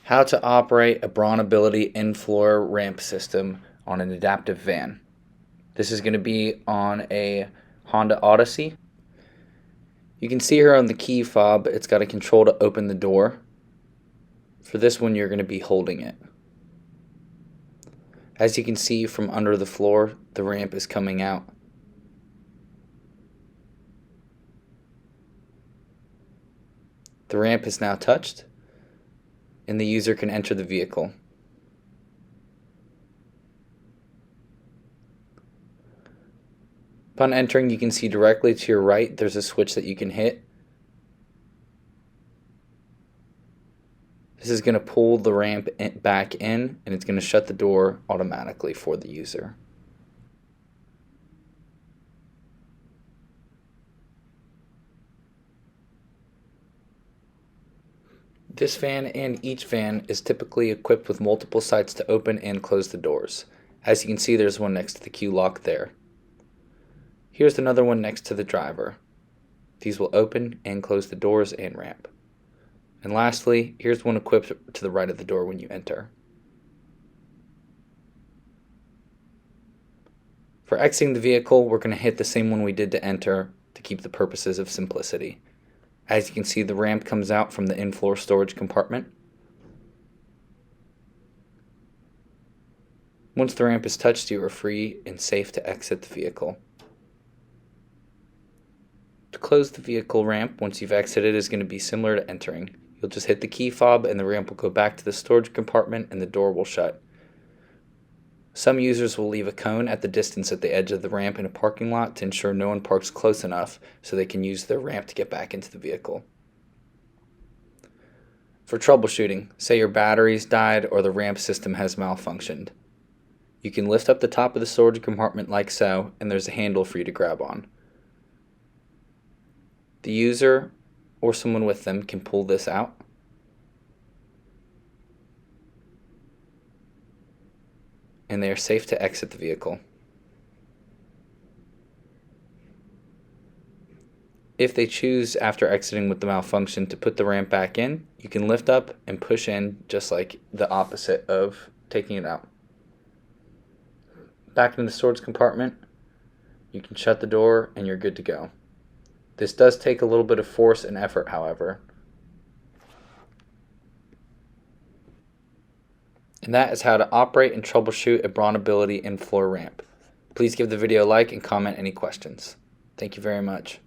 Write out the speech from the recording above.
How to operate a BraunAbility In-floor Ramp System on an adaptive van. This is going to be on a Honda Odyssey. You can see here on the key fob, it's got a control to open the door. For this one, you're going to be holding it. As you can see from under the floor, the ramp is coming out. The ramp is now touched, and the user can enter the vehicle. Upon entering, you can see directly to your right there's a switch that you can hit. This is going to pull the ramp back in, and it's going to shut the door automatically for the user. This van and each van is typically equipped with multiple sites to open and close the doors. As you can see, there's one next to the Q lock there. Here's another one next to the driver. These will open and close the doors and ramp. And lastly, here's one equipped to the right of the door when you enter. For exiting the vehicle, we're going to hit the same one we did to enter to keep the purposes of simplicity. As you can see, the ramp comes out from the in-floor storage compartment. Once the ramp is touched, you are free and safe to exit the vehicle. To close the vehicle ramp, once you've exited, is going to be similar to entering. You'll just hit the key fob and the ramp will go back to the storage compartment and the door will shut. Some users will leave a cone at the distance at the edge of the ramp in a parking lot to ensure no one parks close enough so they can use their ramp to get back into the vehicle. For troubleshooting, say your batteries died or the ramp system has malfunctioned. You can lift up the top of the storage compartment like so, and there's a handle for you to grab on. The user or someone with them can pull this out. And they are safe to exit the vehicle. If they choose, after exiting with the malfunction, to put the ramp back in, you can lift up and push in just like the opposite of taking it out. Back in the storage compartment, you can shut the door and you're good to go. This does take a little bit of force and effort, however. And that is how to operate and troubleshoot a BraunAbility in-floor ramp. Please give the video a like and comment any questions. Thank you very much.